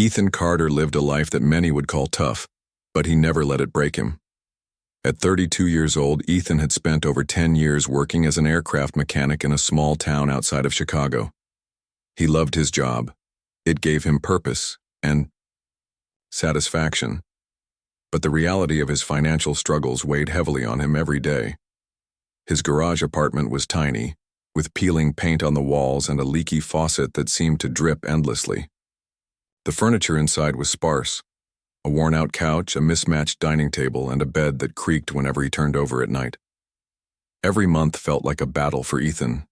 Ethan Carter lived a life that many would call tough, but he never let it break him. At 32 years old, Ethan had spent over 10 years working as an aircraft mechanic in a small town outside of Chicago. He loved his job. It gave him purpose and satisfaction. But the reality of his financial struggles weighed heavily on him every day. His garage apartment was tiny, with peeling paint on the walls and a leaky faucet that seemed to drip endlessly. The furniture inside was sparse: a worn-out couch, a mismatched dining table, and a bed that creaked whenever he turned over at night. Every month felt like a battle for Ethan.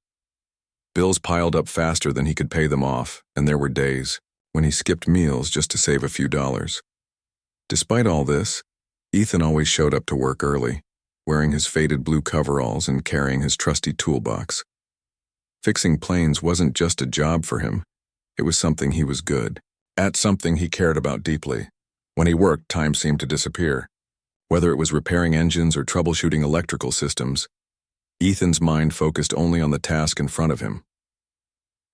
Bills piled up faster than he could pay them off, and there were days when he skipped meals just to save a few dollars. Despite all this, Ethan always showed up to work early, wearing his faded blue coveralls and carrying his trusty toolbox. Fixing planes wasn't just a job for him. It was something he was good at, something he cared about deeply. When he worked, time seemed to disappear. Whether it was repairing engines or troubleshooting electrical systems, Ethan's mind focused only on the task in front of him.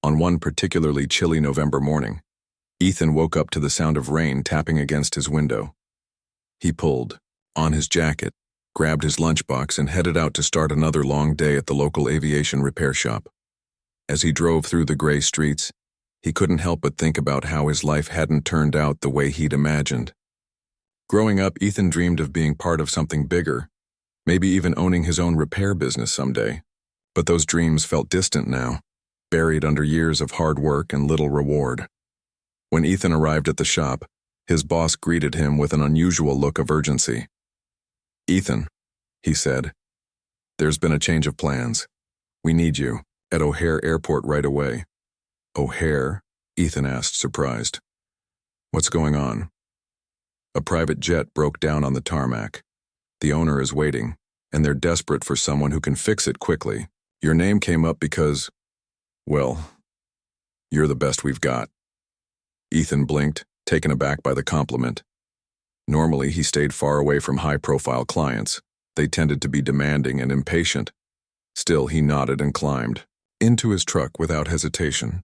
On one particularly chilly November morning, Ethan woke up to the sound of rain tapping against his window. He pulled on his jacket, grabbed his lunchbox, and headed out to start another long day at the local aviation repair shop. As he drove through the gray streets, he couldn't help but think about how his life hadn't turned out the way he'd imagined. Growing up, Ethan dreamed of being part of something bigger, maybe even owning his own repair business someday. But those dreams felt distant now, buried under years of hard work and little reward. When Ethan arrived at the shop, his boss greeted him with an unusual look of urgency. "Ethan," he said, "there's been a change of plans. We need you at O'Hare Airport right away." "O'Hare?" Ethan asked, surprised. "What's going on?" "A private jet broke down on the tarmac. The owner is waiting, and they're desperate for someone who can fix it quickly. Your name came up because, well, you're the best we've got." Ethan blinked, taken aback by the compliment. Normally, he stayed far away from high-profile clients. They tended to be demanding and impatient. Still, he nodded and climbed into his truck without hesitation.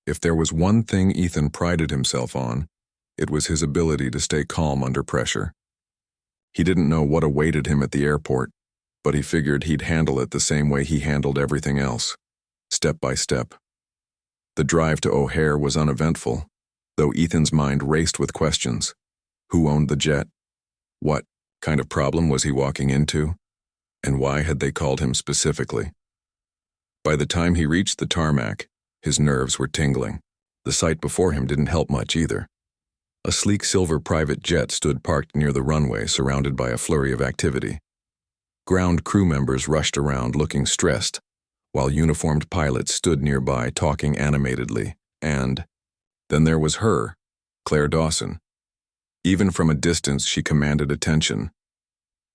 If there was one thing Ethan prided himself on, it was his ability to stay calm under pressure. He didn't know what awaited him at the airport, but he figured he'd handle it the same way he handled everything else, step by step. The drive to O'Hare was uneventful, though Ethan's mind raced with questions. Who owned the jet? What kind of problem was he walking into? And why had they called him specifically? By the time he reached the tarmac, his nerves were tingling. The sight before him didn't help much either. A sleek silver private jet stood parked near the runway, surrounded by a flurry of activity. Ground crew members rushed around looking stressed, while uniformed pilots stood nearby talking animatedly. And then there was her, Claire Dawson. Even from a distance, she commanded attention.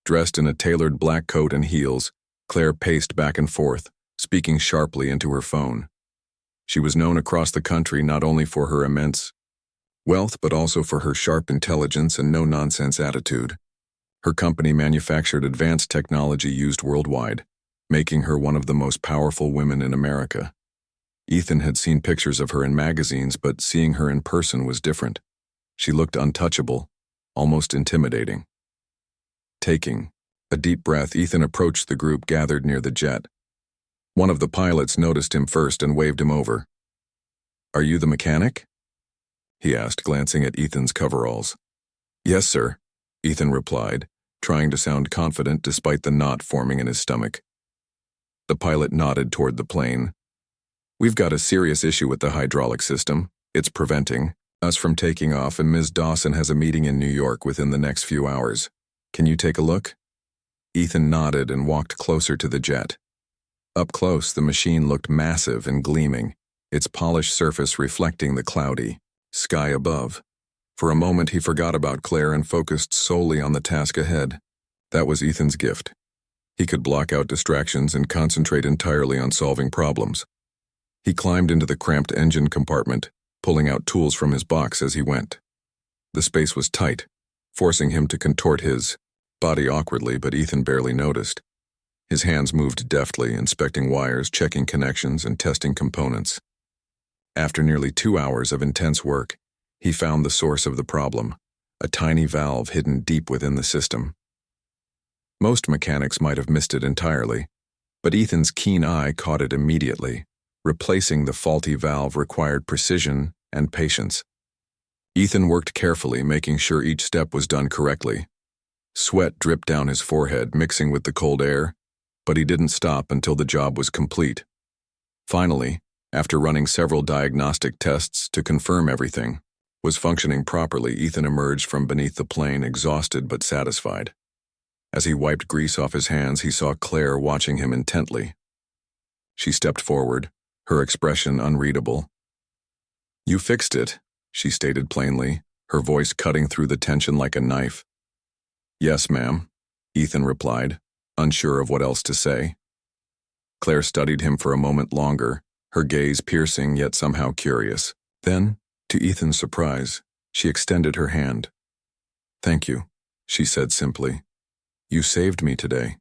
Dressed in a tailored black coat and heels, Claire paced back and forth, speaking sharply into her phone. She was known across the country not only for her immense wealth but also for her sharp intelligence and no-nonsense attitude. Her company manufactured advanced technology used worldwide, making her one of the most powerful women in America. Ethan had seen pictures of her in magazines, but seeing her in person was different. She looked untouchable, almost intimidating. Taking a deep breath, Ethan approached the group gathered near the jet. One of the pilots noticed him first and waved him over. "Are you the mechanic?" he asked, glancing at Ethan's coveralls. "Yes, sir," Ethan replied, trying to sound confident despite the knot forming in his stomach. The pilot nodded toward the plane. "We've got a serious issue with the hydraulic system. It's preventing us from taking off, and Ms. Dawson has a meeting in New York within the next few hours. Can you take a look?" Ethan nodded and walked closer to the jet. Up close, the machine looked massive and gleaming, its polished surface reflecting the cloudy sky above. For a moment, he forgot about Claire and focused solely on the task ahead. That was Ethan's gift. He could block out distractions and concentrate entirely on solving problems. He climbed into the cramped engine compartment, pulling out tools from his box as he went. The space was tight, forcing him to contort his body awkwardly, but Ethan barely noticed. His hands moved deftly, inspecting wires, checking connections, and testing components. After nearly 2 hours of intense work, He found the source of the problem, a tiny valve hidden deep within the system. Most mechanics might have missed it entirely, but Ethan's keen eye caught it immediately. Replacing the faulty valve required precision and patience. Ethan worked carefully, making sure each step was done correctly. Sweat dripped down his forehead, mixing with the cold air, but he didn't stop until the job was complete. Finally, after running several diagnostic tests to confirm everything was functioning properly, Ethan emerged from beneath the plane exhausted but satisfied. As he wiped grease off his hands, he saw Claire watching him intently. She stepped forward, her expression unreadable. "You fixed it," she stated plainly, her voice cutting through the tension like a knife. "Yes, ma'am," Ethan replied, unsure of what else to say. Claire studied him for a moment longer, her gaze piercing yet somehow curious. Then, to Ethan's surprise, she extended her hand. "Thank you," she said simply. "You saved me today."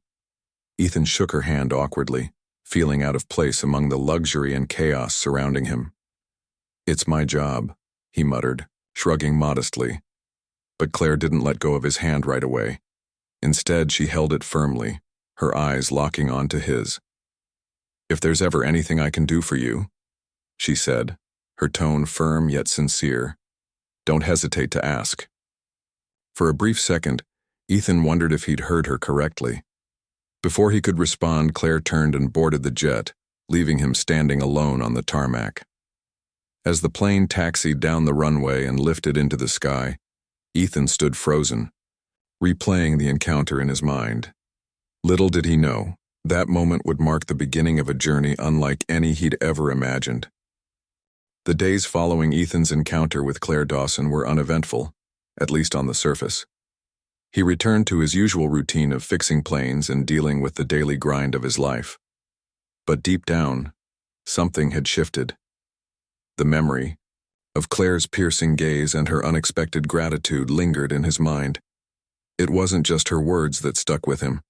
Ethan shook her hand awkwardly, feeling out of place among the luxury and chaos surrounding him. "It's my job," he muttered, shrugging modestly. But Claire didn't let go of his hand right away. Instead, she held it firmly, her eyes locking onto his. "If there's ever anything I can do for you," she said, her tone firm yet sincere, "don't hesitate to ask." For a brief second, Ethan wondered if he'd heard her correctly. Before he could respond, Claire turned and boarded the jet, leaving him standing alone on the tarmac. As the plane taxied down the runway and lifted into the sky, Ethan stood frozen, replaying the encounter in his mind. Little did he know, that moment would mark the beginning of a journey unlike any he'd ever imagined. The days following Ethan's encounter with Claire Dawson were uneventful, at least on the surface. He returned to his usual routine of fixing planes and dealing with the daily grind of his life. But deep down, something had shifted. The memory of Claire's piercing gaze and her unexpected gratitude lingered in his mind. It wasn't just her words that stuck with him.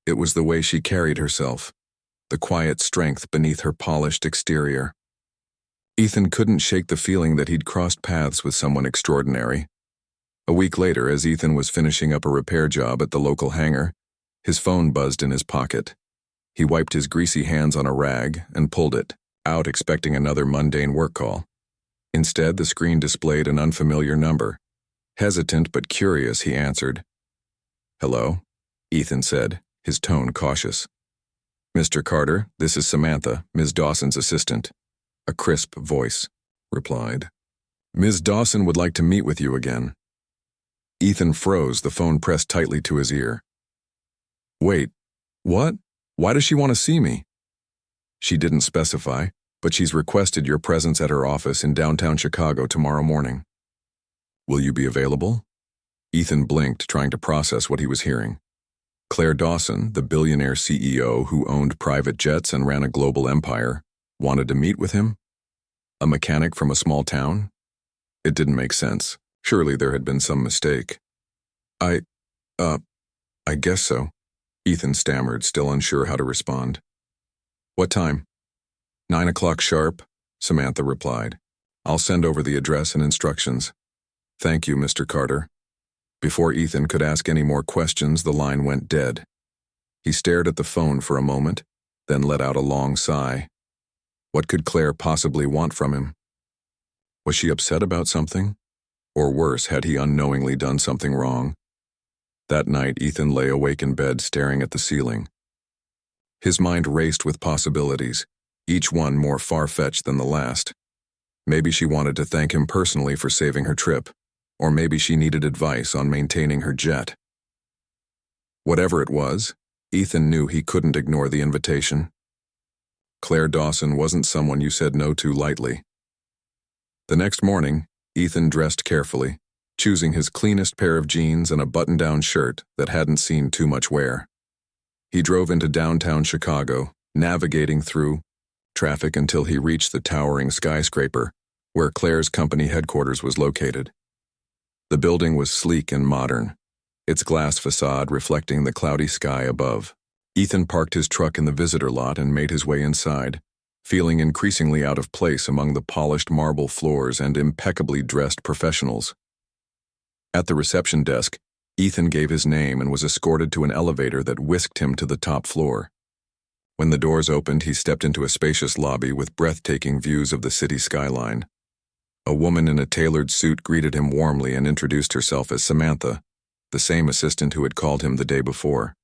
It was the way she carried herself, the quiet strength beneath her polished exterior. Ethan couldn't shake the feeling that he'd crossed paths with someone extraordinary. A week later, as Ethan was finishing up a repair job at the local hangar, his phone buzzed in his pocket. He wiped his greasy hands on a rag and pulled it out, expecting another mundane work call. Instead, the screen displayed an unfamiliar number. Hesitant but curious, he answered. "Hello," Ethan said, his tone cautious. "Mr. Carter, this is Samantha, Ms. Dawson's assistant." A crisp voice replied. "Ms. Dawson would like to meet with you again." Ethan froze, the phone pressed tightly to his ear. "Wait, what? Why does she want to see me?" "She didn't specify, but she's requested your presence at her office in downtown Chicago tomorrow morning." "Will you be available?" Ethan blinked, trying to process what he was hearing. Claire Dawson, the billionaire CEO who owned private jets and ran a global empire, wanted to meet with him? A mechanic from a small town? It didn't make sense. Surely there had been some mistake. I guess so," Ethan stammered, still unsure how to respond. "What time?" 9 o'clock sharp, Samantha replied. "I'll send over the address and instructions." "Thank you, Mr. Carter." Before Ethan could ask any more questions, the line went dead. He stared at the phone for a moment, then let out a long sigh. What could Claire possibly want from him? Was she upset about something? Or worse, had he unknowingly done something wrong? That night, Ethan lay awake in bed, staring at the ceiling. His mind raced with possibilities, each one more far-fetched than the last. Maybe she wanted to thank him personally for saving her trip, or maybe she needed advice on maintaining her jet. Whatever it was, Ethan knew he couldn't ignore the invitation. Claire Dawson wasn't someone you said no to lightly. The next morning, Ethan dressed carefully, choosing his cleanest pair of jeans and a button-down shirt that hadn't seen too much wear. He drove into downtown Chicago, navigating through traffic until he reached the towering skyscraper, where Claire's company headquarters was located. The building was sleek and modern, its glass facade reflecting the cloudy sky above. Ethan parked his truck in the visitor lot and made his way inside, feeling increasingly out of place among the polished marble floors and impeccably dressed professionals. At the reception desk, Ethan gave his name and was escorted to an elevator that whisked him to the top floor. When the doors opened, he stepped into a spacious lobby with breathtaking views of the city skyline. A woman in a tailored suit greeted him warmly and introduced herself as Samantha, the same assistant who had called him the day before.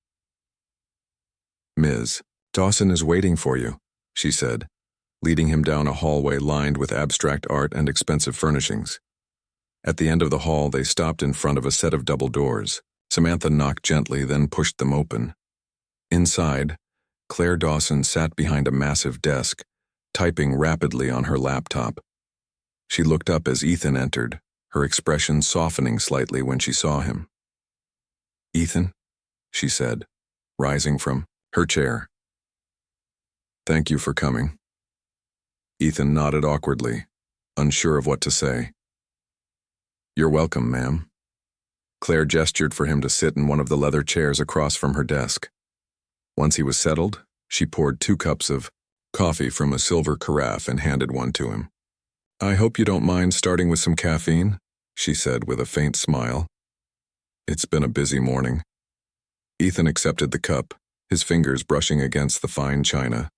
"Ms. Dawson is waiting for you," she said, leading him down a hallway lined with abstract art and expensive furnishings. At the end of the hall, they stopped in front of a set of double doors. Samantha knocked gently, then pushed them open. Inside, Claire Dawson sat behind a massive desk, typing rapidly on her laptop. She looked up as Ethan entered, her expression softening slightly when she saw him. "Ethan?" she said, rising from her chair. "Thank you for coming." Ethan nodded awkwardly, unsure of what to say. "You're welcome, ma'am." Claire gestured for him to sit in one of the leather chairs across from her desk. Once he was settled, she poured 2 cups of coffee from a silver carafe and handed one to him. "I hope you don't mind starting with some caffeine," she said with a faint smile. "It's been a busy morning." Ethan accepted the cup, his fingers brushing against the fine china.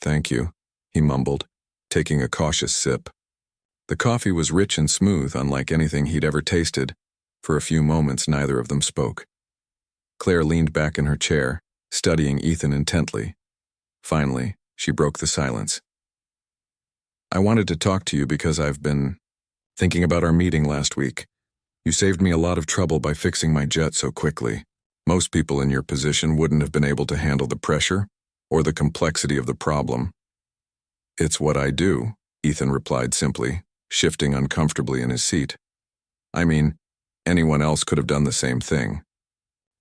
"Thank you," he mumbled, taking a cautious sip. The coffee was rich and smooth, unlike anything he'd ever tasted. For a few moments, neither of them spoke. Claire leaned back in her chair, studying Ethan intently. Finally, she broke the silence. "I wanted to talk to you because I've been thinking about our meeting last week. You saved me a lot of trouble by fixing my jet so quickly. Most people in your position wouldn't have been able to handle the pressure or the complexity of the problem." "It's what I do," Ethan replied simply, shifting uncomfortably in his seat. "I mean, anyone else could have done the same thing."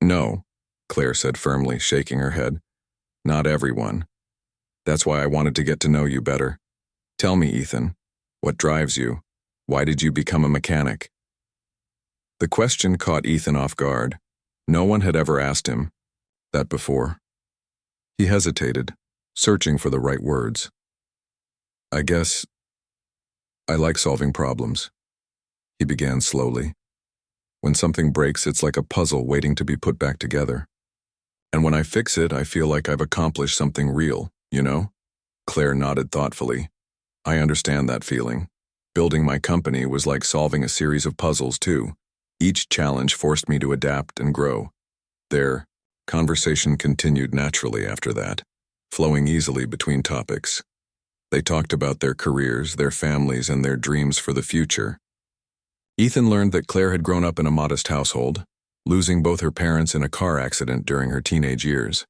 "No," Claire said firmly, shaking her head. "Not everyone. That's why I wanted to get to know you better. Tell me, Ethan, what drives you? Why did you become a mechanic?" The question caught Ethan off guard. No one had ever asked him that before. He hesitated, searching for the right words. "I guess I like solving problems," he began slowly. "When something breaks, it's like a puzzle waiting to be put back together. And when I fix it, I feel like I've accomplished something real, you know?" Claire nodded thoughtfully. "I understand that feeling. Building my company was like solving a series of puzzles, too. Each challenge forced me to adapt and grow." Their conversation continued naturally after that, flowing easily between topics. They talked about their careers, their families, and their dreams for the future. Ethan learned that Claire had grown up in a modest household, losing both her parents in a car accident during her teenage years.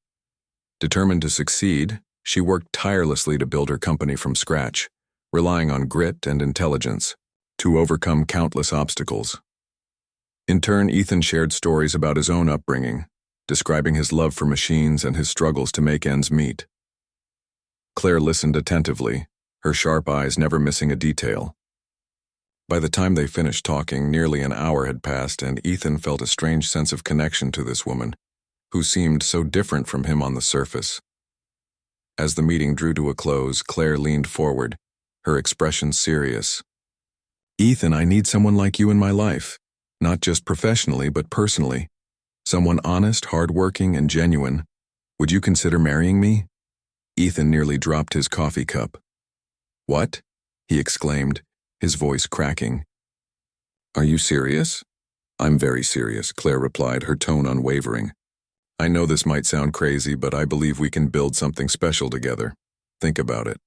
Determined to succeed, she worked tirelessly to build her company from scratch, relying on grit and intelligence to overcome countless obstacles. In turn, Ethan shared stories about his own upbringing, describing his love for machines and his struggles to make ends meet. Claire listened attentively, her sharp eyes never missing a detail. By the time they finished talking, nearly an hour had passed, and Ethan felt a strange sense of connection to this woman, who seemed so different from him on the surface. As the meeting drew to a close, Claire leaned forward, her expression serious. "Ethan, I need someone like you in my life, not just professionally, but personally. Someone honest, hardworking, and genuine. Would you consider marrying me?" Ethan nearly dropped his coffee cup. "What?" he exclaimed, his voice cracking. "Are you serious?" "I'm very serious," Claire replied, her tone unwavering. "I know this might sound crazy, but I believe we can build something special together. Think about it.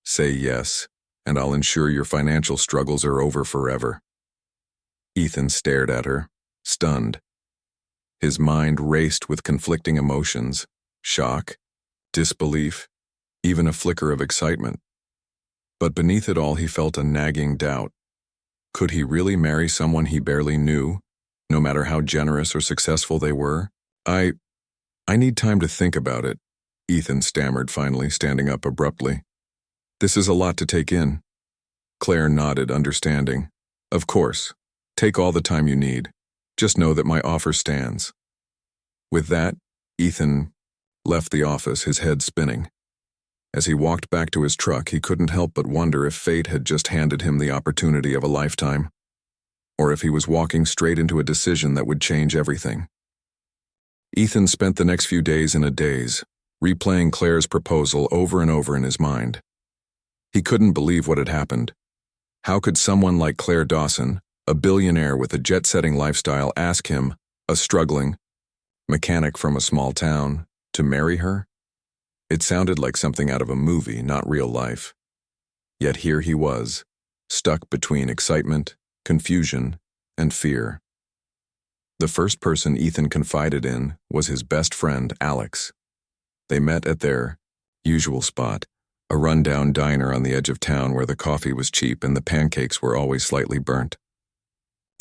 Say yes, and I'll ensure your financial struggles are over forever." Ethan stared at her, stunned. His mind raced with conflicting emotions, shock, disbelief, even a flicker of excitement. But beneath it all, he felt a nagging doubt. Could he really marry someone he barely knew, no matter how generous or successful they were? I need time to think about it," Ethan stammered finally, standing up abruptly. "This is a lot to take in." Claire nodded, understanding. "Of course. Take all the time you need. Just know that my offer stands." With that, Ethan left the office, his head spinning. As he walked back to his truck, he couldn't help but wonder if fate had just handed him the opportunity of a lifetime, or if he was walking straight into a decision that would change everything. Ethan spent the next few days in a daze, replaying Claire's proposal over and over in his mind. He couldn't believe what had happened. How could someone like Claire Dawson, a billionaire with a jet-setting lifestyle, ask him, a struggling mechanic from a small town, to marry her? It sounded like something out of a movie, not real life. Yet here he was, stuck between excitement, confusion, and fear. The first person Ethan confided in was his best friend, Alex. They met at their usual spot, a rundown diner on the edge of town where the coffee was cheap and the pancakes were always slightly burnt.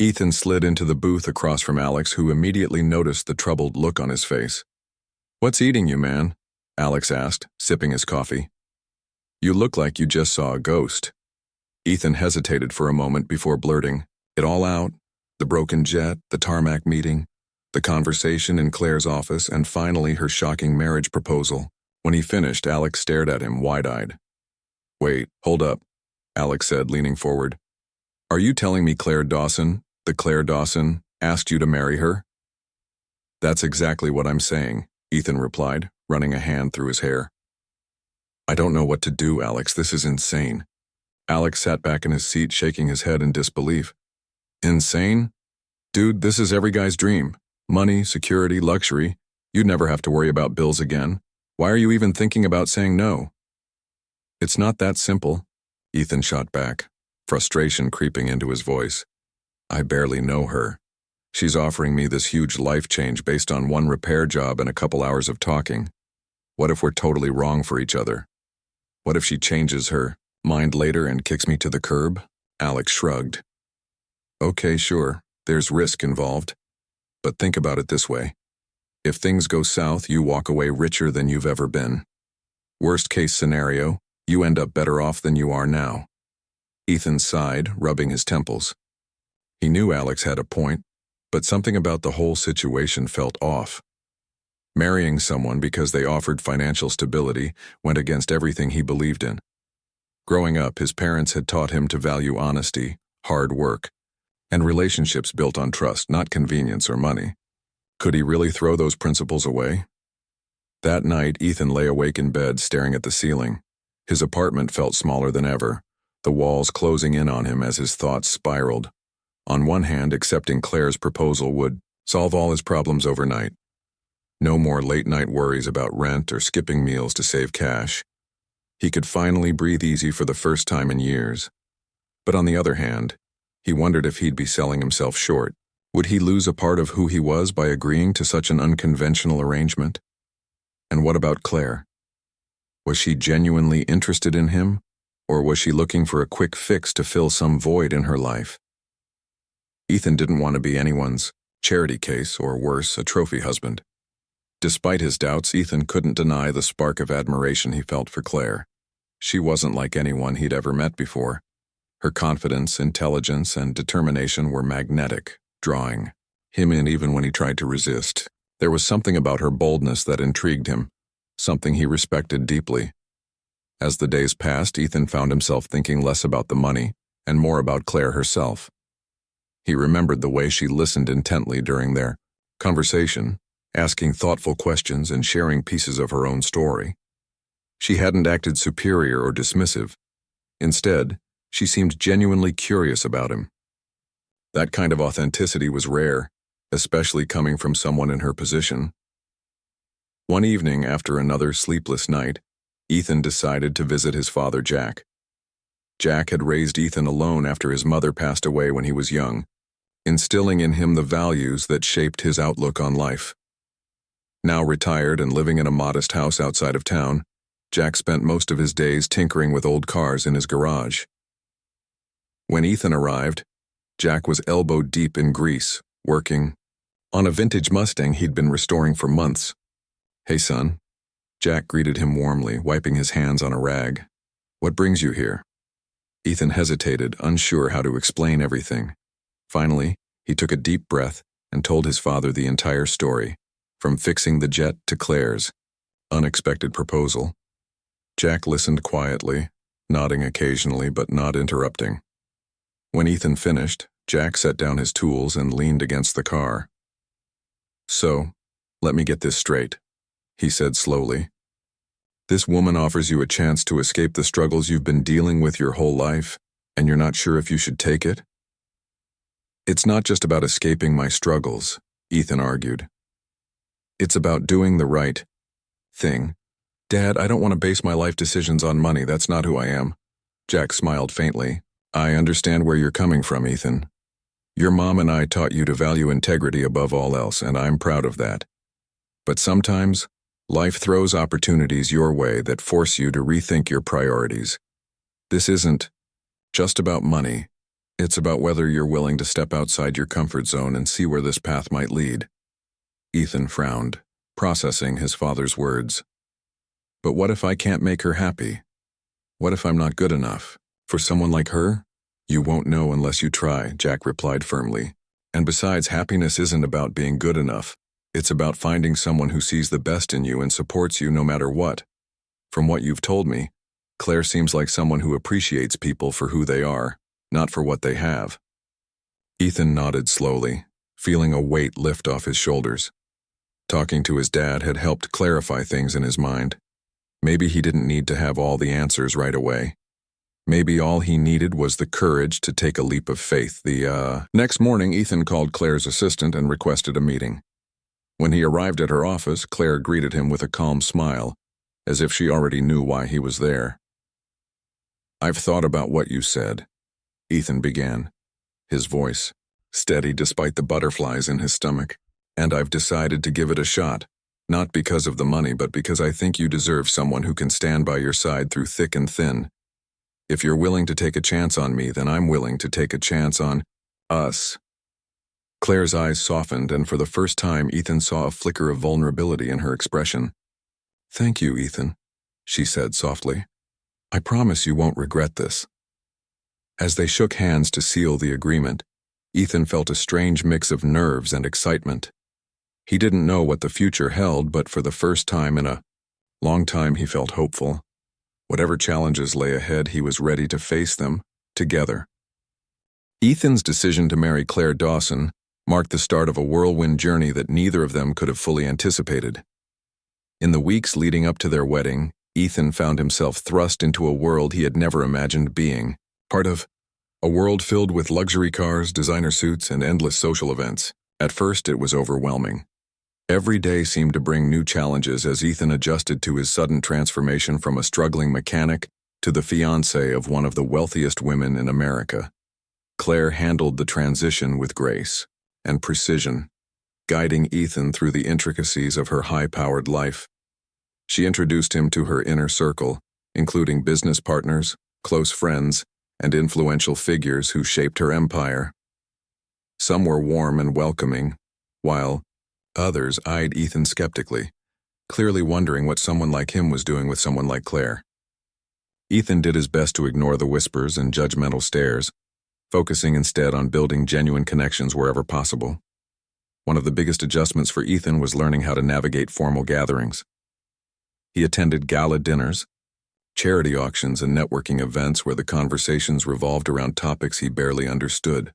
Ethan slid into the booth across from Alex, who immediately noticed the troubled look on his face. "What's eating you, man?" Alex asked, sipping his coffee. "You look like you just saw a ghost." Ethan hesitated for a moment before blurting it all out: the broken jet, the Tarmac meeting, the conversation in Claire's office, and finally her shocking marriage proposal. When he finished, Alex stared at him wide-eyed. "Wait, hold up," Alex said, leaning forward. "Are you telling me Claire Dawson, the Claire Dawson, asked you to marry her?" "That's exactly what I'm saying," Ethan replied, running a hand through his hair. "I don't know what to do, Alex. This is insane." Alex sat back in his seat, shaking his head in disbelief. "Insane? Dude, this is every guy's dream. Money, security, luxury. You'd never have to worry about bills again. Why are you even thinking about saying no?" "It's not that simple," Ethan shot back, frustration creeping into his voice. "I barely know her. She's offering me this huge life change based on one repair job and a couple hours of talking. What if we're totally wrong for each other? What if she changes her mind later and kicks me to the curb?" Alex shrugged. "Okay, sure, there's risk involved. But think about it this way. If things go south, you walk away richer than you've ever been. Worst case scenario, you end up better off than you are now." Ethan sighed, rubbing his temples. He knew Alex had a point, but something about the whole situation felt off. Marrying someone because they offered financial stability went against everything he believed in. Growing up, his parents had taught him to value honesty, hard work, and relationships built on trust, not convenience or money. Could he really throw those principles away? That night, Ethan lay awake in bed, staring at the ceiling. His apartment felt smaller than ever, the walls closing in on him as his thoughts spiraled. On one hand, accepting Claire's proposal would solve all his problems overnight. No more late-night worries about rent or skipping meals to save cash. He could finally breathe easy for the first time in years. But on the other hand, he wondered if he'd be selling himself short. Would he lose a part of who he was by agreeing to such an unconventional arrangement? And what about Claire? Was she genuinely interested in him, or was she looking for a quick fix to fill some void in her life? Ethan didn't want to be anyone's charity case, or worse, a trophy husband. Despite his doubts, Ethan couldn't deny the spark of admiration he felt for Claire. She wasn't like anyone he'd ever met before. Her confidence, intelligence, and determination were magnetic, drawing him in even when he tried to resist. There was something about her boldness that intrigued him, something he respected deeply. As the days passed, Ethan found himself thinking less about the money and more about Claire herself. He remembered the way she listened intently during their conversation, asking thoughtful questions and sharing pieces of her own story. She hadn't acted superior or dismissive. Instead, she seemed genuinely curious about him. That kind of authenticity was rare, especially coming from someone in her position. One evening, after another sleepless night, Ethan decided to visit his father, Jack. Jack had raised Ethan alone after his mother passed away when he was young, instilling in him the values that shaped his outlook on life. Now retired and living in a modest house outside of town, Jack spent most of his days tinkering with old cars in his garage. When Ethan arrived, Jack was elbow-deep in grease, working on a vintage Mustang he'd been restoring for months. "Hey, son." Jack greeted him warmly, wiping his hands on a rag. "What brings you here?" Ethan hesitated, unsure how to explain everything. Finally, he took a deep breath and told his father the entire story, from fixing the jet to Claire's unexpected proposal. Jack listened quietly, nodding occasionally but not interrupting. When Ethan finished, Jack set down his tools and leaned against the car. "So, let me get this straight," he said slowly. "This woman offers you a chance to escape the struggles you've been dealing with your whole life, and you're not sure if you should take it?" "It's not just about escaping my struggles," Ethan argued. "It's about doing the right thing. Dad, I don't want to base my life decisions on money. That's not who I am." Jack smiled faintly. "I understand where you're coming from, Ethan. Your mom and I taught you to value integrity above all else, and I'm proud of that. But sometimes, life throws opportunities your way that force you to rethink your priorities. This isn't just about money. It's about whether you're willing to step outside your comfort zone and see where this path might lead." Ethan frowned, processing his father's words. "But what if I can't make her happy? What if I'm not good enough? For someone like her? You won't know unless you try," Jack replied firmly. "And besides, happiness isn't about being good enough. It's about finding someone who sees the best in you and supports you no matter what. From what you've told me, Claire seems like someone who appreciates people for who they are, not for what they have." Ethan nodded slowly, feeling a weight lift off his shoulders. Talking to his dad had helped clarify things in his mind. Maybe he didn't need to have all the answers right away. Maybe all he needed was the courage to take a leap of faith. Next morning, Ethan called Claire's assistant and requested a meeting. When he arrived at her office, Claire greeted him with a calm smile, as if she already knew why he was there. "I've thought about what you said," Ethan began, his voice steady despite the butterflies in his stomach. "And I've decided to give it a shot, not because of the money, but because I think you deserve someone who can stand by your side through thick and thin. If you're willing to take a chance on me, then I'm willing to take a chance on us." Claire's eyes softened, and for the first time, Ethan saw a flicker of vulnerability in her expression. "Thank you, Ethan," she said softly. "I promise you won't regret this." As they shook hands to seal the agreement, Ethan felt a strange mix of nerves and excitement. He didn't know what the future held, but for the first time in a long time he felt hopeful. Whatever challenges lay ahead, he was ready to face them, together. Ethan's decision to marry Claire Dawson marked the start of a whirlwind journey that neither of them could have fully anticipated. In the weeks leading up to their wedding, Ethan found himself thrust into a world he had never imagined being part of. A world filled with luxury cars, designer suits, and endless social events. At first, it was overwhelming. Every day seemed to bring new challenges as Ethan adjusted to his sudden transformation from a struggling mechanic to the fiancé of one of the wealthiest women in America. Claire handled the transition with grace and precision, guiding Ethan through the intricacies of her high-powered life. She introduced him to her inner circle, including business partners, close friends, and influential figures who shaped her empire. Some were warm and welcoming, while others eyed Ethan skeptically, clearly wondering what someone like him was doing with someone like Claire. Ethan did his best to ignore the whispers and judgmental stares, focusing instead on building genuine connections wherever possible. One of the biggest adjustments for Ethan was learning how to navigate formal gatherings. He attended gala dinners, charity auctions, and networking events where the conversations revolved around topics he barely understood: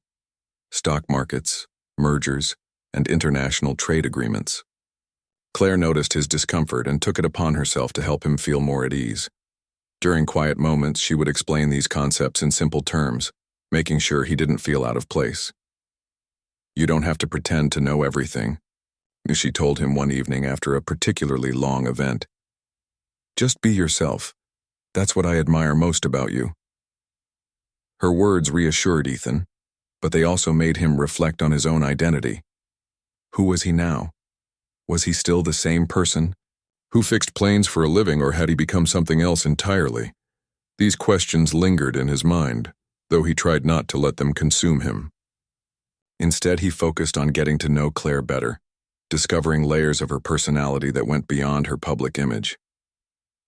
stock markets, mergers, and international trade agreements. Claire noticed his discomfort and took it upon herself to help him feel more at ease. During quiet moments, she would explain these concepts in simple terms, making sure he didn't feel out of place. "You don't have to pretend to know everything," she told him one evening after a particularly long event. "Just be yourself. That's what I admire most about you." Her words reassured Ethan, but they also made him reflect on his own identity. Who was he now? Was he still the same person? Who fixed planes for a living, or had he become something else entirely? These questions lingered in his mind, though he tried not to let them consume him. Instead, he focused on getting to know Claire better, discovering layers of her personality that went beyond her public image.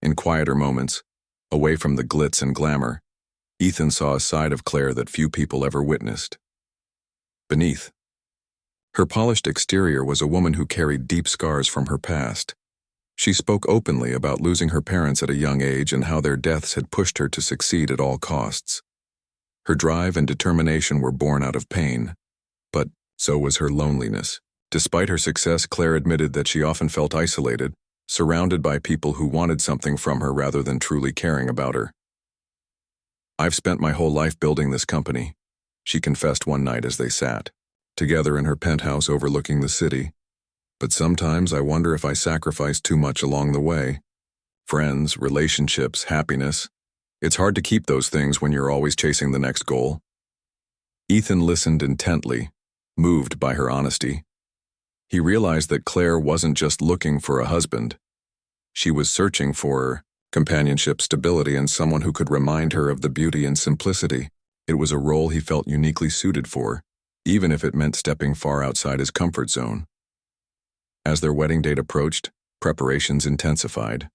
In quieter moments, away from the glitz and glamour, Ethan saw a side of Claire that few people ever witnessed. Beneath her polished exterior was a woman who carried deep scars from her past. She spoke openly about losing her parents at a young age and how their deaths had pushed her to succeed at all costs. Her drive and determination were born out of pain, but so was her loneliness. Despite her success, Claire admitted that she often felt isolated, surrounded by people who wanted something from her rather than truly caring about her. "I've spent my whole life building this company," she confessed one night as they sat together in her penthouse overlooking the city. "But sometimes I wonder if I sacrificed too much along the way. Friends, relationships, happiness. It's hard to keep those things when you're always chasing the next goal." Ethan listened intently, moved by her honesty. He realized that Claire wasn't just looking for a husband. She was searching for companionship, stability, and someone who could remind her of the beauty and simplicity. It was a role he felt uniquely suited for, even if it meant stepping far outside his comfort zone. As their wedding date approached, preparations intensified.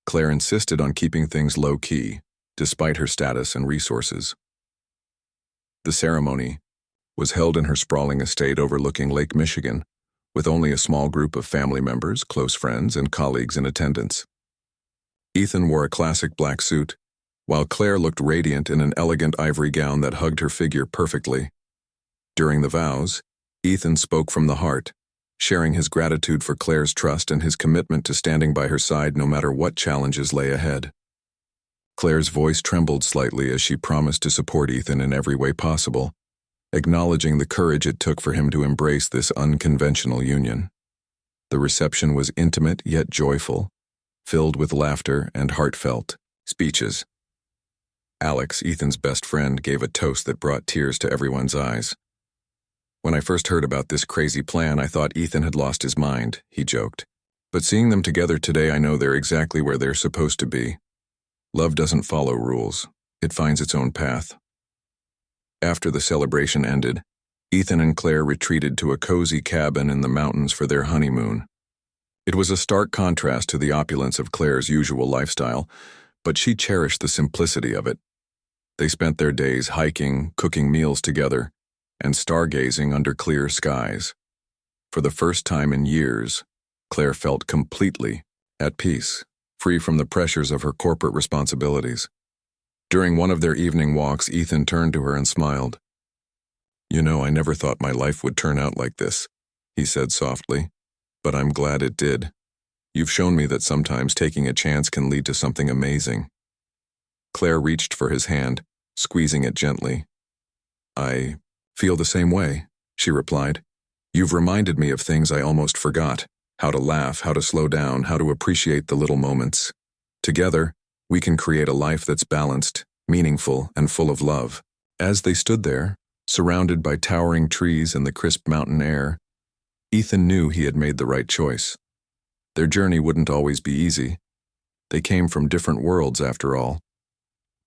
Claire insisted on keeping things low-key, despite her status and resources. The ceremony was held in her sprawling estate overlooking Lake Michigan, with only a small group of family members, close friends, and colleagues in attendance. Ethan wore a classic black suit, while Claire looked radiant in an elegant ivory gown that hugged her figure perfectly. During the vows, Ethan spoke from the heart, sharing his gratitude for Claire's trust and his commitment to standing by her side no matter what challenges lay ahead. Claire's voice trembled slightly as she promised to support Ethan in every way possible, acknowledging the courage it took for him to embrace this unconventional union. The reception was intimate yet joyful, filled with laughter and heartfelt speeches. Alex, Ethan's best friend, gave a toast that brought tears to everyone's eyes. "When I first heard about this crazy plan, I thought Ethan had lost his mind," he joked. "But seeing them together today, I know they're exactly where they're supposed to be. Love doesn't follow rules. It finds its own path." After the celebration ended, Ethan and Claire retreated to a cozy cabin in the mountains for their honeymoon. It was a stark contrast to the opulence of Claire's usual lifestyle, but she cherished the simplicity of it. They spent their days hiking, cooking meals together, and stargazing under clear skies. For the first time in years, Claire felt completely at peace, free from the pressures of her corporate responsibilities. During one of their evening walks, Ethan turned to her and smiled. "You know, I never thought my life would turn out like this," he said softly, "but I'm glad it did. You've shown me that sometimes taking a chance can lead to something amazing." Claire reached for his hand, squeezing it gently. "I feel the same way," she replied. "You've reminded me of things I almost forgot, how to laugh, how to slow down, how to appreciate the little moments. Together, we can create a life that's balanced, meaningful, and full of love." As they stood there, surrounded by towering trees and the crisp mountain air, Ethan knew he had made the right choice. Their journey wouldn't always be easy. They came from different worlds, after all.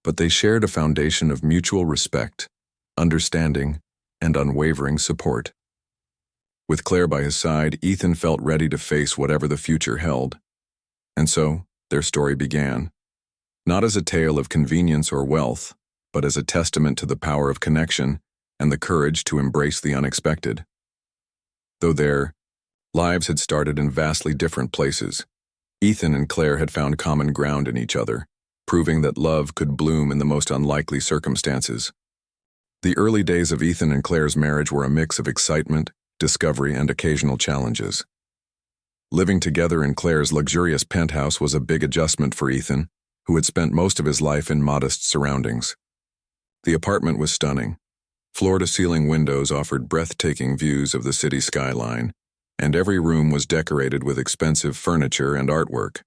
But they shared a foundation of mutual respect, understanding, and unwavering support. With Claire by his side, Ethan felt ready to face whatever the future held. And so, their story began. Not as a tale of convenience or wealth, but as a testament to the power of connection and the courage to embrace the unexpected. Though their lives had started in vastly different places, Ethan and Claire had found common ground in each other, proving that love could bloom in the most unlikely circumstances. The early days of Ethan and Claire's marriage were a mix of excitement, discovery, and occasional challenges. Living together in Claire's luxurious penthouse was a big adjustment for Ethan, who had spent most of his life in modest surroundings. The apartment was stunning. Floor-to-ceiling windows offered breathtaking views of the city skyline, and every room was decorated with expensive furniture and artwork.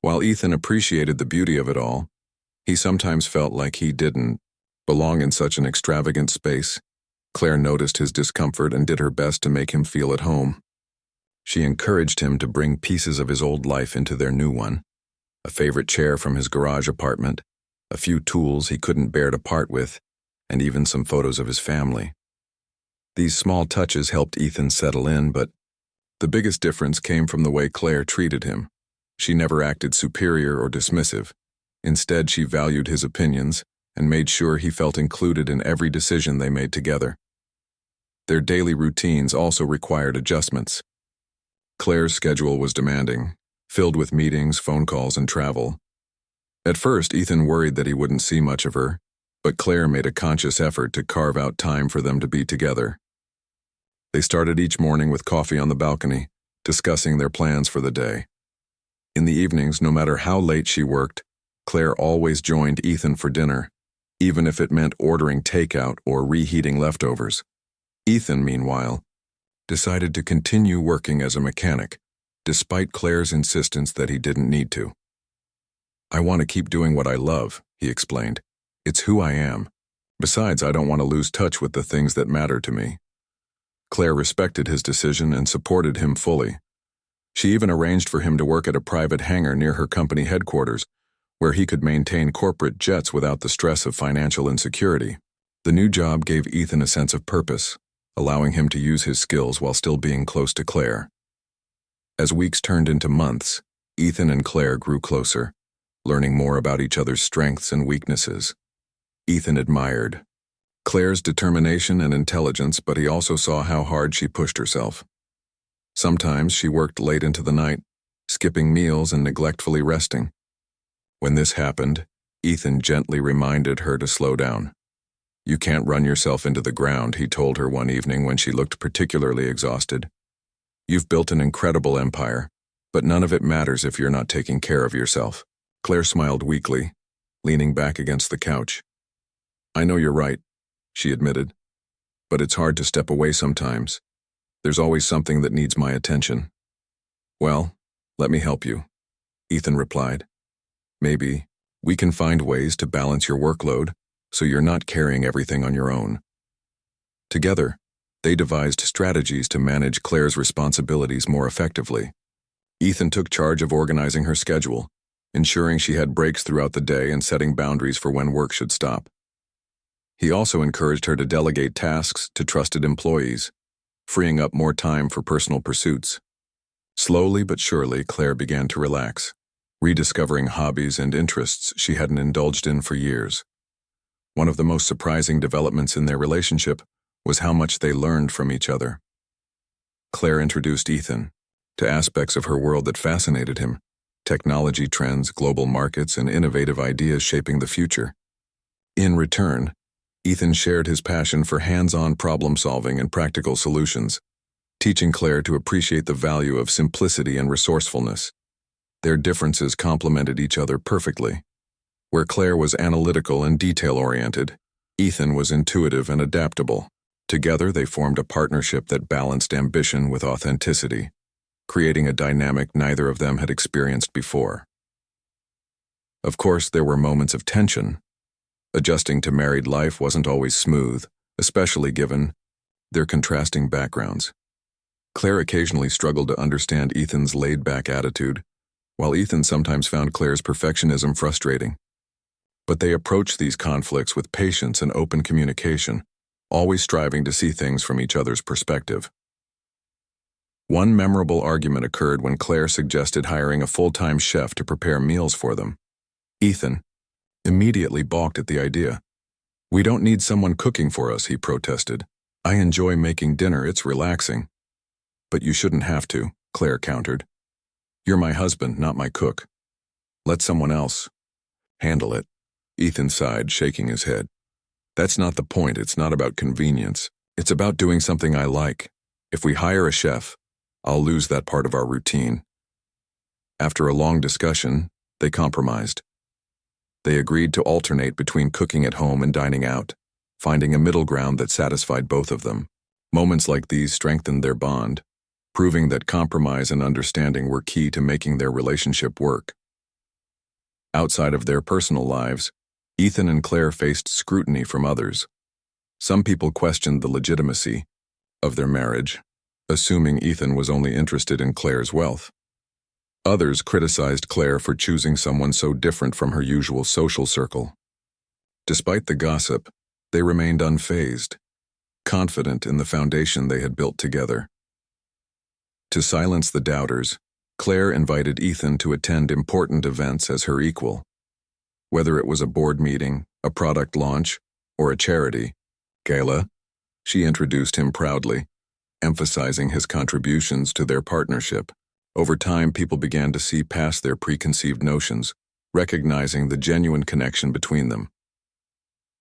While Ethan appreciated the beauty of it all, he sometimes felt like he didn't belong in such an extravagant space. Claire noticed his discomfort and did her best to make him feel at home. She encouraged him to bring pieces of his old life into their new one: a favorite chair from his garage apartment, a few tools he couldn't bear to part with, and even some photos of his family. These small touches helped Ethan settle in, but the biggest difference came from the way Claire treated him. She never acted superior or dismissive. Instead, she valued his opinions and made sure he felt included in every decision they made together. Their daily routines also required adjustments. Claire's schedule was demanding, filled with meetings, phone calls, and travel. At first, Ethan worried that he wouldn't see much of her, but Claire made a conscious effort to carve out time for them to be together. They started each morning with coffee on the balcony, discussing their plans for the day. In the evenings, no matter how late she worked, Claire always joined Ethan for dinner, even if it meant ordering takeout or reheating leftovers. Ethan, meanwhile, decided to continue working as a mechanic, despite Claire's insistence that he didn't need to. "I want to keep doing what I love," he explained. "It's who I am. Besides, I don't want to lose touch with the things that matter to me." Claire respected his decision and supported him fully. She even arranged for him to work at a private hangar near her company headquarters, where he could maintain corporate jets without the stress of financial insecurity. The new job gave Ethan a sense of purpose, allowing him to use his skills while still being close to Claire. As weeks turned into months, Ethan and Claire grew closer, learning more about each other's strengths and weaknesses. Ethan admired Claire's determination and intelligence, but he also saw how hard she pushed herself. Sometimes she worked late into the night, skipping meals and neglectfully resting. When this happened, Ethan gently reminded her to slow down. "You can't run yourself into the ground," he told her one evening when she looked particularly exhausted. "You've built an incredible empire, but none of it matters if you're not taking care of yourself." Claire smiled weakly, leaning back against the couch. "I know you're right," she admitted, "but it's hard to step away sometimes. There's always something that needs my attention." "Well, let me help you," Ethan replied. "Maybe we can find ways to balance your workload so you're not carrying everything on your own." Together, they devised strategies to manage Claire's responsibilities more effectively. Ethan took charge of organizing her schedule, ensuring she had breaks throughout the day and setting boundaries for when work should stop. He also encouraged her to delegate tasks to trusted employees, freeing up more time for personal pursuits. Slowly but surely, Claire began to relax, rediscovering hobbies and interests she hadn't indulged in for years. One of the most surprising developments in their relationship was how much they learned from each other. Claire introduced Ethan to aspects of her world that fascinated him: technology trends, global markets, and innovative ideas shaping the future. In return, Ethan shared his passion for hands-on problem-solving and practical solutions, teaching Claire to appreciate the value of simplicity and resourcefulness. Their differences complemented each other perfectly. Where Claire was analytical and detail-oriented, Ethan was intuitive and adaptable. Together, they formed a partnership that balanced ambition with authenticity, creating a dynamic neither of them had experienced before. Of course, there were moments of tension. Adjusting to married life wasn't always smooth, especially given their contrasting backgrounds. Claire occasionally struggled to understand Ethan's laid-back attitude, while Ethan sometimes found Claire's perfectionism frustrating. But they approached these conflicts with patience and open communication, always striving to see things from each other's perspective. One memorable argument occurred when Claire suggested hiring a full-time chef to prepare meals for them. Ethan immediately balked at the idea. "We don't need someone cooking for us," he protested. "I enjoy making dinner, it's relaxing." "But you shouldn't have to," Claire countered. "You're my husband, not my cook. Let someone else handle it." Ethan sighed, shaking his head. "That's not the point. It's not about convenience. It's about doing something I like. If we hire a chef, I'll lose that part of our routine." After a long discussion, they compromised. They agreed to alternate between cooking at home and dining out, finding a middle ground that satisfied both of them. Moments like these strengthened their bond, proving that compromise and understanding were key to making their relationship work. Outside of their personal lives, Ethan and Claire faced scrutiny from others. Some people questioned the legitimacy of their marriage, assuming Ethan was only interested in Claire's wealth. Others criticized Claire for choosing someone so different from her usual social circle. Despite the gossip, they remained unfazed, confident in the foundation they had built together. To silence the doubters, Claire invited Ethan to attend important events as her equal. Whether it was a board meeting, a product launch, or a charity gala, she introduced him proudly, emphasizing his contributions to their partnership. Over time, people began to see past their preconceived notions, recognizing the genuine connection between them.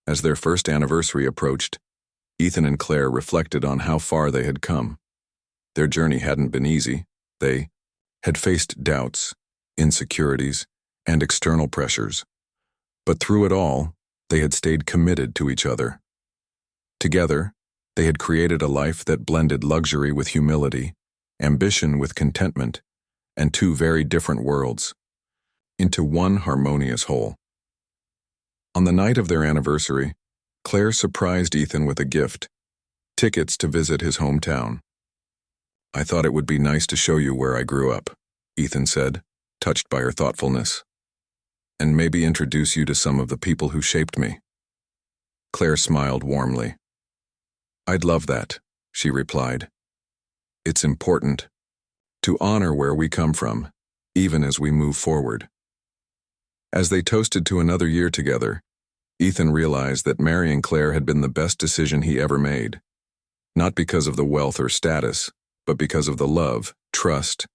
As their first anniversary approached, Ethan and Claire reflected on how far they had come. Their journey hadn't been easy. They had faced doubts, insecurities, and external pressures. But through it all, they had stayed committed to each other. Together, they had created a life that blended luxury with humility, ambition with contentment, and two very different worlds into one harmonious whole. On the night of their anniversary, Claire surprised Ethan with a gift: tickets to visit his hometown. "I thought it would be nice to show you where I grew up," Ethan said, touched by her thoughtfulness, "and maybe introduce you to some of the people who shaped me." Claire smiled warmly. "I'd love that," she replied. "It's important to honor where we come from, even as we move forward." As they toasted to another year together, Ethan realized that marrying Claire had been the best decision he ever made, not because of the wealth or status, but because of the love, trust,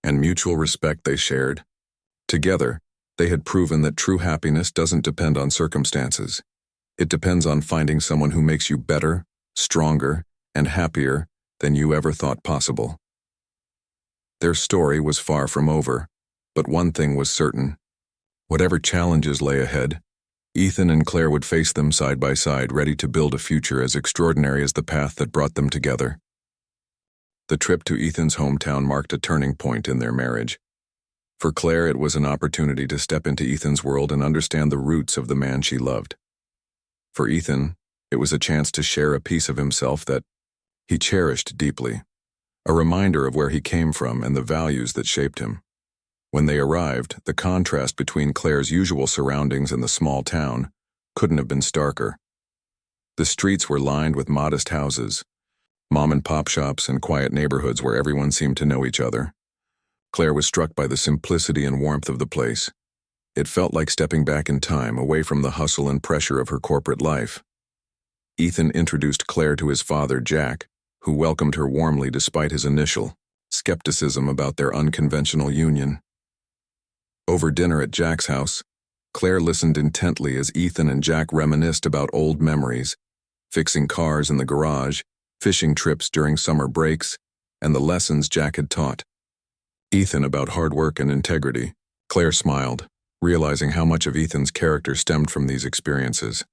and mutual respect they shared. Together, they had proven that true happiness doesn't depend on circumstances. It depends on finding someone who makes you better, stronger, and happier than you ever thought possible. Their story was far from over, but one thing was certain. Whatever challenges lay ahead, Ethan and Claire would face them side by side, ready to build a future as extraordinary as the path that brought them together. The trip to Ethan's hometown marked a turning point in their marriage. For Claire, it was an opportunity to step into Ethan's world and understand the roots of the man she loved. For Ethan, it was a chance to share a piece of himself that he cherished deeply, a reminder of where he came from and the values that shaped him. When they arrived, the contrast between Claire's usual surroundings and the small town couldn't have been starker. The streets were lined with modest houses, mom-and-pop shops, and quiet neighborhoods where everyone seemed to know each other. Claire was struck by the simplicity and warmth of the place. It felt like stepping back in time, away from the hustle and pressure of her corporate life. Ethan introduced Claire to his father, Jack, who welcomed her warmly despite his initial skepticism about their unconventional union. Over dinner at Jack's house, Claire listened intently as Ethan and Jack reminisced about old memories, fixing cars in the garage, fishing trips during summer breaks, and the lessons Jack had taught Ethan about hard work and integrity. Claire smiled, realizing how much of Ethan's character stemmed from these experiences.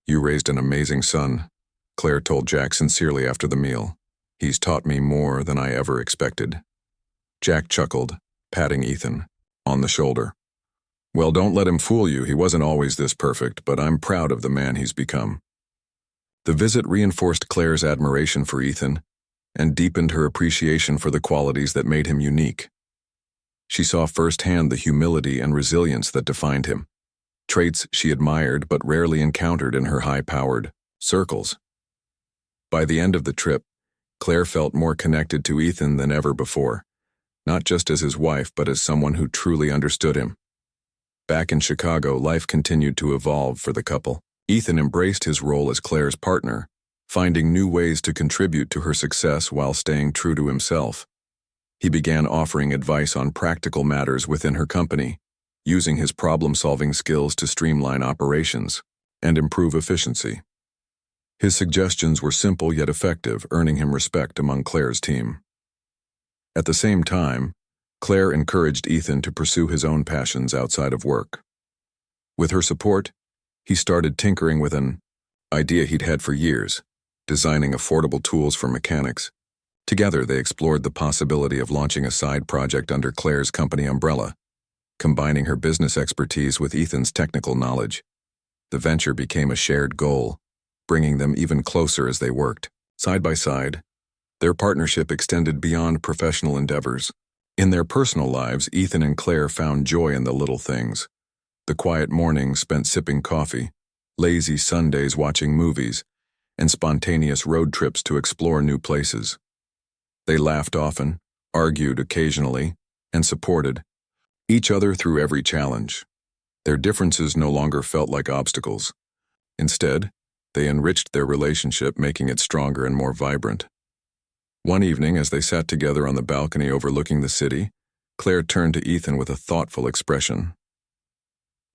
"You raised an amazing son," Claire told Jack sincerely after the meal. "He's taught me more than I ever expected." Jack chuckled, patting Ethan on the shoulder. "Well, don't let him fool you. He wasn't always this perfect, but I'm proud of the man he's become." The visit reinforced Claire's admiration for Ethan and deepened her appreciation for the qualities that made him unique. She saw firsthand the humility and resilience that defined him, traits she admired but rarely encountered in her high-powered circles. By the end of the trip, Claire felt more connected to Ethan than ever before, not just as his wife but as someone who truly understood him. Back in Chicago, life continued to evolve for the couple. Ethan embraced his role as Claire's partner, finding new ways to contribute to her success while staying true to himself. He began offering advice on practical matters within her company, using his problem-solving skills to streamline operations and improve efficiency. His suggestions were simple yet effective, earning him respect among Claire's team. At the same time, Claire encouraged Ethan to pursue his own passions outside of work. With her support, he started tinkering with an idea he'd had for years, designing affordable tools for mechanics. Together, they explored the possibility of launching a side project under Claire's company umbrella, combining her business expertise with Ethan's technical knowledge. The venture became a shared goal, bringing them even closer as they worked. Side by side, their partnership extended beyond professional endeavors. In their personal lives, Ethan and Claire found joy in the little things. The quiet mornings spent sipping coffee, lazy Sundays watching movies, and spontaneous road trips to explore new places. They laughed often, argued occasionally, and supported each other through every challenge. Their differences no longer felt like obstacles. Instead, they enriched their relationship, making it stronger and more vibrant. One evening, as they sat together on the balcony overlooking the city, Claire turned to Ethan with a thoughtful expression.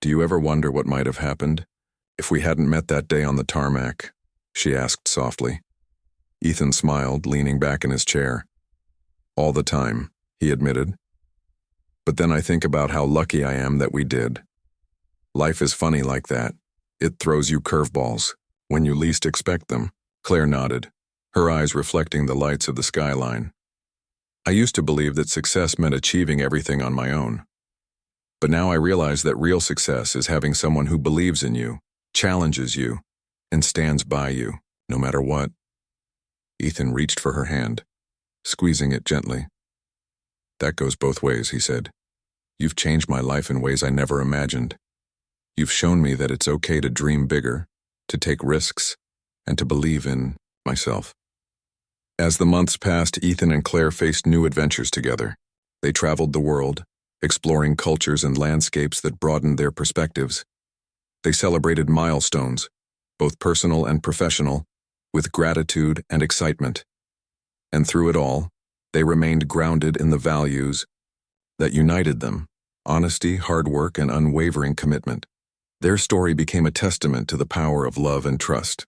"Do you ever wonder what might have happened if we hadn't met that day on the tarmac?" she asked softly. Ethan smiled, leaning back in his chair. "All the time," he admitted. "But then I think about how lucky I am that we did. Life is funny like that. It throws you curveballs when you least expect them." Claire nodded, her eyes reflecting the lights of the skyline. "I used to believe that success meant achieving everything on my own. But now I realize that real success is having someone who believes in you, challenges you, and stands by you, no matter what." Ethan reached for her hand, squeezing it gently. "That goes both ways," he said. "You've changed my life in ways I never imagined. You've shown me that it's okay to dream bigger, to take risks, and to believe in myself." As the months passed, Ethan and Claire faced new adventures together. They traveled the world, exploring cultures and landscapes that broadened their perspectives. They celebrated milestones, both personal and professional, with gratitude and excitement. And through it all, they remained grounded in the values that united them: honesty, hard work, and unwavering commitment. Their story became a testament to the power of love and trust.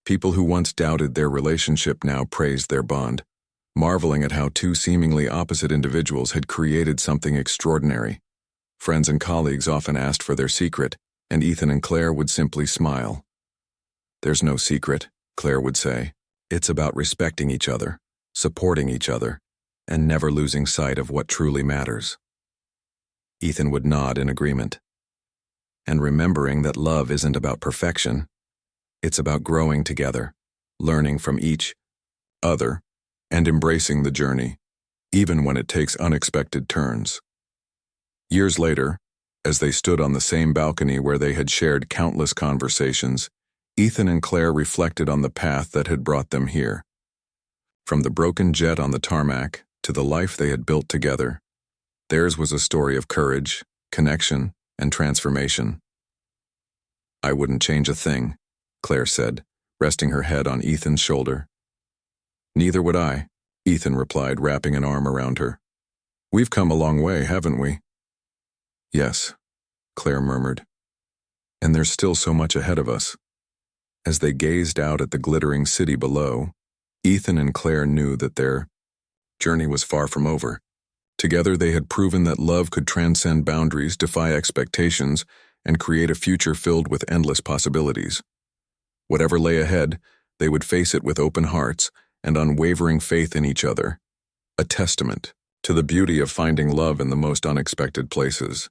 People who once doubted their relationship now praised their bond, marveling at how two seemingly opposite individuals had created something extraordinary. Friends and colleagues often asked for their secret, and Ethan and Claire would simply smile. "There's no secret," Claire would say. "It's about respecting each other, supporting each other, and never losing sight of what truly matters." Ethan would nod in agreement. And remembering that love isn't about perfection, it's about growing together, learning from each other, and embracing the journey, even when it takes unexpected turns. Years later, as they stood on the same balcony where they had shared countless conversations, Ethan and Claire reflected on the path that had brought them here. From the broken jet on the tarmac to the life they had built together, theirs was a story of courage, connection, and transformation. "I wouldn't change a thing," Claire said, resting her head on Ethan's shoulder. "Neither would I," Ethan replied, wrapping an arm around her. "We've come a long way, haven't we?" "Yes," Claire murmured. "And there's still so much ahead of us." As they gazed out at the glittering city below, Ethan and Claire knew that their journey was far from over. Together they had proven that love could transcend boundaries, defy expectations, and create a future filled with endless possibilities. Whatever lay ahead, they would face it with open hearts and unwavering faith in each other, a testament to the beauty of finding love in the most unexpected places.